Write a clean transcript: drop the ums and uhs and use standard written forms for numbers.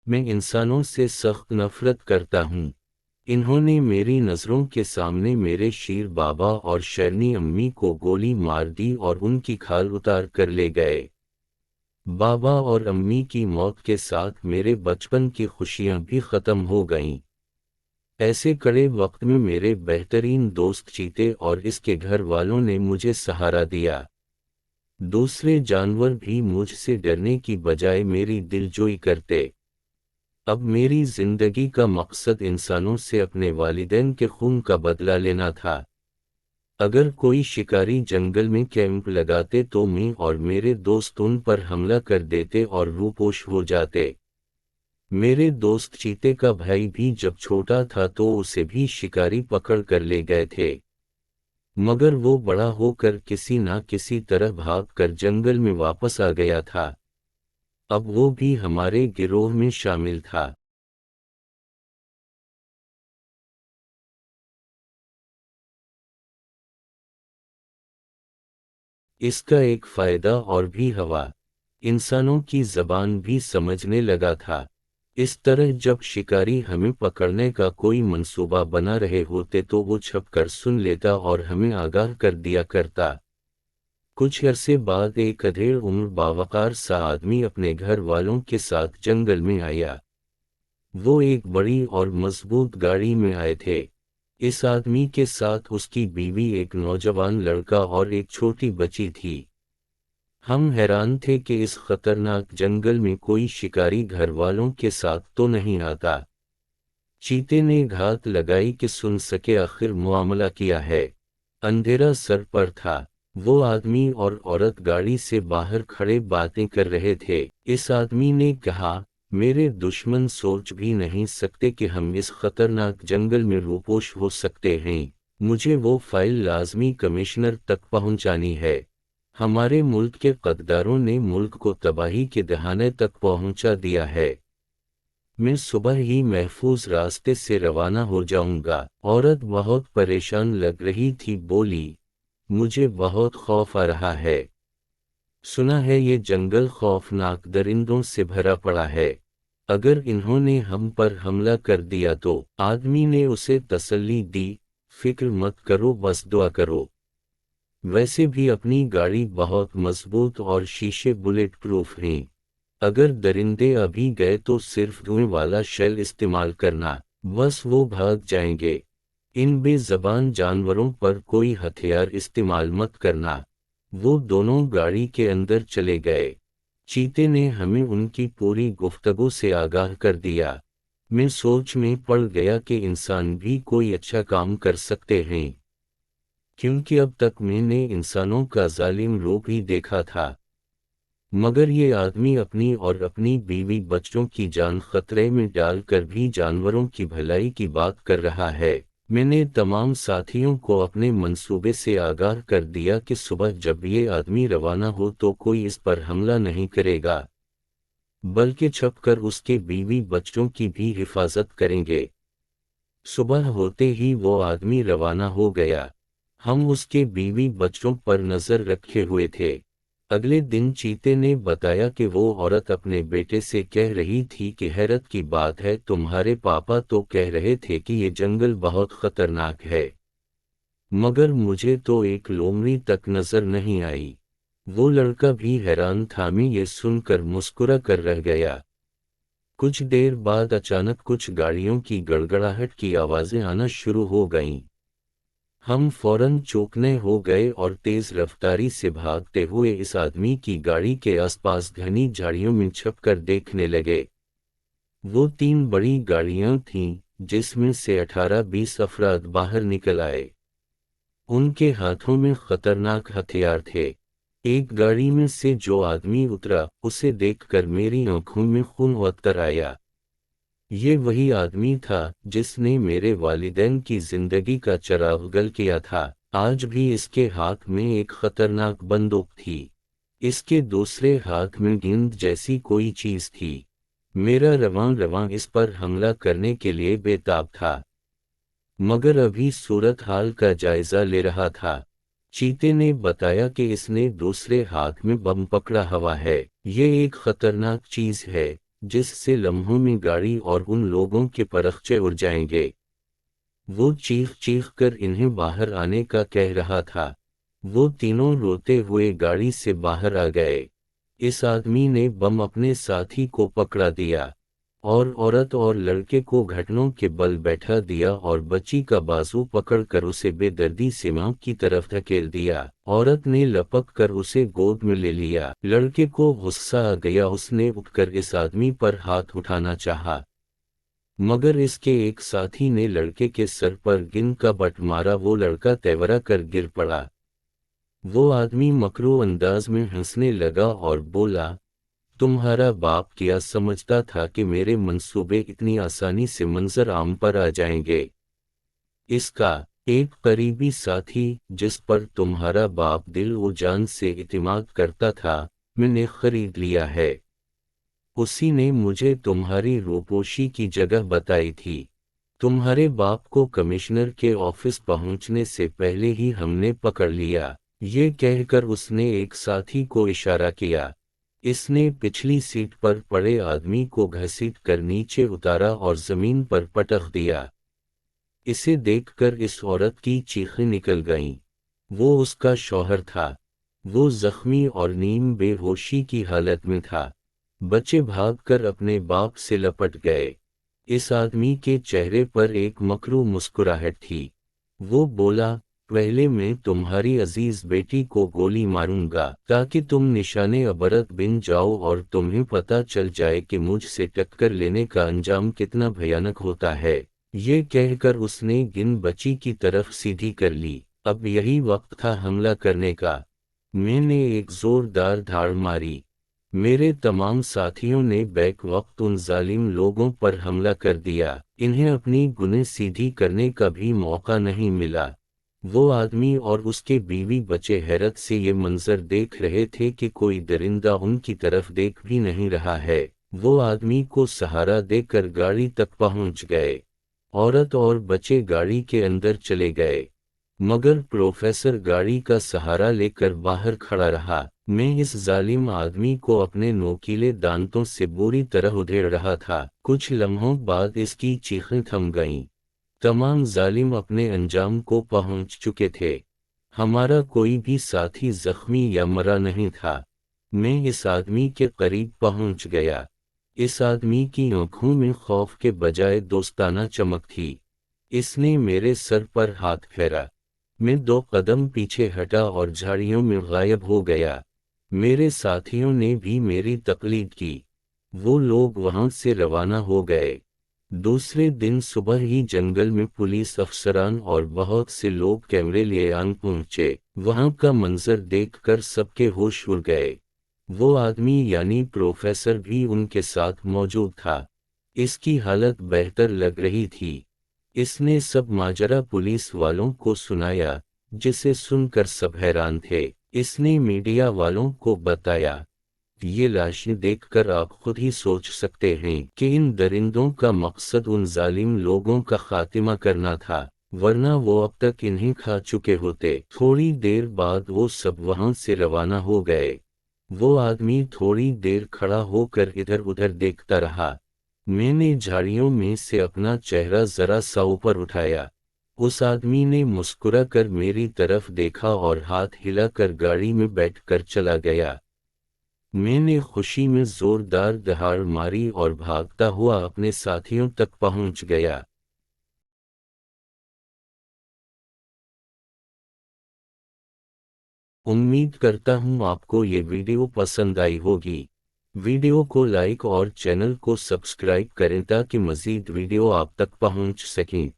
میں انسانوں سے سخت نفرت کرتا ہوں۔ انہوں نے میری نظروں کے سامنے میرے شیر بابا اور شیرنی امی کو گولی مار دی اور ان کی کھال اتار کر لے گئے۔ بابا اور امی کی موت کے ساتھ میرے بچپن کی خوشیاں بھی ختم ہو گئیں۔ ایسے کڑے وقت میں میرے بہترین دوست چیتے اور اس کے گھر والوں نے مجھے سہارا دیا۔ دوسرے جانور بھی مجھ سے ڈرنے کی بجائے میری دلجوئی کرتے۔ اب میری زندگی کا مقصد انسانوں سے اپنے والدین کے خون کا بدلہ لینا تھا۔ اگر کوئی شکاری جنگل میں کیمپ لگاتے تو میں اور میرے دوست ان پر حملہ کر دیتے اور روپوش ہو جاتے۔ میرے دوست چیتے کا بھائی بھی جب چھوٹا تھا تو اسے بھی شکاری پکڑ کر لے گئے تھے، مگر وہ بڑا ہو کر کسی نہ کسی طرح بھاگ کر جنگل میں واپس آ گیا تھا۔ اب وہ بھی ہمارے گروہ میں شامل تھا۔ اس کا ایک فائدہ اور بھی ہوا، انسانوں کی زبان بھی سمجھنے لگا تھا۔ اس طرح جب شکاری ہمیں پکڑنے کا کوئی منصوبہ بنا رہے ہوتے تو وہ چھپ کر سن لیتا اور ہمیں آگاہ کر دیا کرتا۔ کچھ عرصے بعد ایک ادھیڑ عمر باوقار سا آدمی اپنے گھر والوں کے ساتھ جنگل میں آیا۔ وہ ایک بڑی اور مضبوط گاڑی میں آئے تھے۔ اس آدمی کے ساتھ اس کی بیوی، ایک نوجوان لڑکا اور ایک چھوٹی بچی تھی۔ ہم حیران تھے کہ اس خطرناک جنگل میں کوئی شکاری گھر والوں کے ساتھ تو نہیں آتا۔ چیتے نے گھات لگائی کہ سن سکے آخر معاملہ کیا ہے۔ اندھیرا سر پر تھا۔ وہ آدمی اور عورت گاڑی سے باہر کھڑے باتیں کر رہے تھے۔ اس آدمی نے کہا، میرے دشمن سوچ بھی نہیں سکتے کہ ہم اس خطرناک جنگل میں روپوش ہو سکتے ہیں۔ مجھے وہ فائل لازمی کمشنر تک پہنچانی ہے۔ ہمارے ملک کے قدداروں نے ملک کو تباہی کے دہانے تک پہنچا دیا ہے۔ میں صبح ہی محفوظ راستے سے روانہ ہو جاؤں گا۔ عورت بہت پریشان لگ رہی تھی، بولی، مجھے بہت خوف آ رہا ہے۔ سنا ہے یہ جنگل خوفناک درندوں سے بھرا پڑا ہے۔ اگر انہوں نے ہم پر حملہ کر دیا تو؟ آدمی نے اسے تسلی دی، فکر مت کرو، بس دعا کرو۔ ویسے بھی اپنی گاڑی بہت مضبوط اور شیشے بلیٹ پروف ہیں۔ اگر درندے ابھی گئے تو صرف دھوئیں والا شیل استعمال کرنا، بس وہ بھاگ جائیں گے۔ ان بے زبان جانوروں پر کوئی ہتھیار استعمال مت کرنا۔ وہ دونوں گاڑی کے اندر چلے گئے۔ چیتے نے ہمیں ان کی پوری گفتگو سے آگاہ کر دیا۔ میں سوچ میں پڑ گیا کہ انسان بھی کوئی اچھا کام کر سکتے ہیں، کیونکہ اب تک میں نے انسانوں کا ظالم روپ ہی دیکھا تھا، مگر یہ آدمی اپنی اور اپنی بیوی بچوں کی جان خطرے میں ڈال کر بھی جانوروں کی بھلائی کی بات کر رہا ہے۔ میں نے تمام ساتھیوں کو اپنے منصوبے سے آگاہ کر دیا کہ صبح جب یہ آدمی روانہ ہو تو کوئی اس پر حملہ نہیں کرے گا، بلکہ چھپ کر اس کے بیوی بچوں کی بھی حفاظت کریں گے۔ صبح ہوتے ہی وہ آدمی روانہ ہو گیا۔ ہم اس کے بیوی بچوں پر نظر رکھے ہوئے تھے۔ اگلے دن چیتے نے بتایا کہ وہ عورت اپنے بیٹے سے کہہ رہی تھی کہ حیرت کی بات ہے، تمہارے پاپا تو کہہ رہے تھے کہ یہ جنگل بہت خطرناک ہے، مگر مجھے تو ایک لومڑی تک نظر نہیں آئی۔ وہ لڑکا بھی حیران تھا، میں یہ سن کر مسکرا کر رہ گیا۔ کچھ دیر بعد اچانک کچھ گاڑیوں کی گڑگڑاہٹ کی آوازیں آنا شروع ہو گئیں۔ ہم فوراً چوکنے ہو گئے اور تیز رفتاری سے بھاگتے ہوئے اس آدمی کی گاڑی کے آس پاس گھنی جھاڑیوں میں چھپ کر دیکھنے لگے۔ وہ 3 بڑی گاڑیاں تھیں، جس میں سے 18-20 افراد باہر نکل آئے۔ ان کے ہاتھوں میں خطرناک ہتھیار تھے۔ ایک گاڑی میں سے جو آدمی اترا، اسے دیکھ کر میری آنکھوں میں خون اتر آیا۔ یہ وہی آدمی تھا جس نے میرے والدین کی زندگی کا چراغ گل کیا تھا۔ آج بھی اس کے ہاتھ میں ایک خطرناک بندوق تھی۔ اس کے دوسرے ہاتھ میں گیند جیسی کوئی چیز تھی۔ میرا رواں اس پر حملہ کرنے کے لیے بے تاب تھا، مگر ابھی صورتحال کا جائزہ لے رہا تھا۔ چیتے نے بتایا کہ اس نے دوسرے ہاتھ میں بم پکڑا ہوا ہے۔ یہ ایک خطرناک چیز ہے، جس سے لمحوں میں گاڑی اور ان لوگوں کے پرخچے اڑ جائیں گے۔ وہ چیخ چیخ کر انہیں باہر آنے کا کہہ رہا تھا۔ وہ تینوں روتے ہوئے گاڑی سے باہر آ گئے۔ اس آدمی نے بم اپنے ساتھی کو پکڑا دیا اور عورت اور لڑکے کو گھٹنوں کے بل بیٹھا دیا اور بچی کا بازو پکڑ کر اسے بے دردی سے ماں کی طرف دھکیل دیا۔ عورت نے لپک کر اسے گود میں لے لیا۔ لڑکے کو غصہ آ گیا، اس نے اٹھ کر اس آدمی پر ہاتھ اٹھانا چاہا، مگر اس کے ایک ساتھی نے لڑکے کے سر پر گن کا بٹ مارا۔ وہ لڑکا تیورا کر گر پڑا۔ وہ آدمی مکروہ انداز میں ہنسنے لگا اور بولا، تمہارا باپ کیا سمجھتا تھا کہ میرے منصوبے اتنی آسانی سے منظر عام پر آ جائیں گے؟ اس کا ایک قریبی ساتھی جس پر تمہارا باپ دل و جان سے اعتماد کرتا تھا، میں نے خرید لیا ہے۔ اسی نے مجھے تمہاری روپوشی کی جگہ بتائی تھی۔ تمہارے باپ کو کمشنر کے آفس پہنچنے سے پہلے ہی ہم نے پکڑ لیا۔ یہ کہہ کر اس نے ایک ساتھی کو اشارہ کیا۔ اس نے پچھلی سیٹ پر پڑے آدمی کو گھسیٹ کر نیچے اتارا اور زمین پر پٹخ دیا۔ اسے دیکھ کر اس عورت کی چیخیں نکل گئیں۔ وہ اس کا شوہر تھا۔ وہ زخمی اور نیم بے ہوشی کی حالت میں تھا۔ بچے بھاگ کر اپنے باپ سے لپٹ گئے۔ اس آدمی کے چہرے پر ایک مکروہ مسکراہٹ تھی۔ وہ بولا، پہلے میں تمہاری عزیز بیٹی کو گولی ماروں گا تاکہ تم نشانے عبرت بن جاؤ اور تمہیں پتہ چل جائے کہ مجھ سے ٹکر لینے کا انجام کتنا بھیانک ہوتا ہے۔ یہ کہہ کر اس نے گن بچی کی طرف سیدھی کر لی۔ اب یہی وقت تھا حملہ کرنے کا۔ میں نے ایک زوردار دھاڑ ماری۔ میرے تمام ساتھیوں نے بیک وقت ان ظالم لوگوں پر حملہ کر دیا۔ انہیں اپنی گنیں سیدھی کرنے کا بھی موقع نہیں ملا۔ وہ آدمی اور اس کے بیوی بچے حیرت سے یہ منظر دیکھ رہے تھے کہ کوئی درندہ ان کی طرف دیکھ بھی نہیں رہا ہے۔ وہ آدمی کو سہارا دے کر گاڑی تک پہنچ گئے۔ عورت اور بچے گاڑی کے اندر چلے گئے، مگر پروفیسر گاڑی کا سہارا لے کر باہر کھڑا رہا۔ میں اس ظالم آدمی کو اپنے نوکیلے دانتوں سے بری طرح ادھیڑ رہا تھا۔ کچھ لمحوں بعد اس کی چیخیں تھم گئیں۔ تمام ظالم اپنے انجام کو پہنچ چکے تھے۔ ہمارا کوئی بھی ساتھی زخمی یا مرا نہیں تھا۔ میں اس آدمی کے قریب پہنچ گیا۔ اس آدمی کی آنکھوں میں خوف کے بجائے دوستانہ چمک تھی۔ اس نے میرے سر پر ہاتھ پھیرا۔ میں 2 قدم پیچھے ہٹا اور جھاڑیوں میں غائب ہو گیا۔ میرے ساتھیوں نے بھی میری تقلید کی۔ وہ لوگ وہاں سے روانہ ہو گئے۔ دوسرے دن صبح ہی جنگل میں پولیس افسران اور بہت سے لوگ کیمرے لیے آن پہنچے۔ وہاں کا منظر دیکھ کر سب کے ہوش اڑ گئے۔ وہ آدمی یعنی پروفیسر بھی ان کے ساتھ موجود تھا۔ اس کی حالت بہتر لگ رہی تھی۔ اس نے سب ماجرا پولیس والوں کو سنایا، جسے سن کر سب حیران تھے۔ اس نے میڈیا والوں کو بتایا۔ یہ لاشیں دیکھ کر آپ خود ہی سوچ سکتے ہیں کہ ان درندوں کا مقصد ان ظالم لوگوں کا خاتمہ کرنا تھا، ورنہ وہ اب تک انہیں کھا چکے ہوتے۔ تھوڑی دیر بعد وہ سب وہاں سے روانہ ہو گئے۔ وہ آدمی تھوڑی دیر کھڑا ہو کر ادھر ادھر دیکھتا رہا۔ میں نے جھاڑیوں میں سے اپنا چہرہ ذرا سا اوپر اٹھایا۔ اس آدمی نے مسکرا کر میری طرف دیکھا اور ہاتھ ہلا کر گاڑی میں بیٹھ کر چلا گیا۔ میں نے خوشی میں زوردار دہاڑ ماری اور بھاگتا ہوا اپنے ساتھیوں تک پہنچ گیا۔ امید کرتا ہوں آپ کو یہ ویڈیو پسند آئی ہوگی۔ ویڈیو کو لائک اور چینل کو سبسکرائب کریں تاکہ مزید ویڈیو آپ تک پہنچ سکیں۔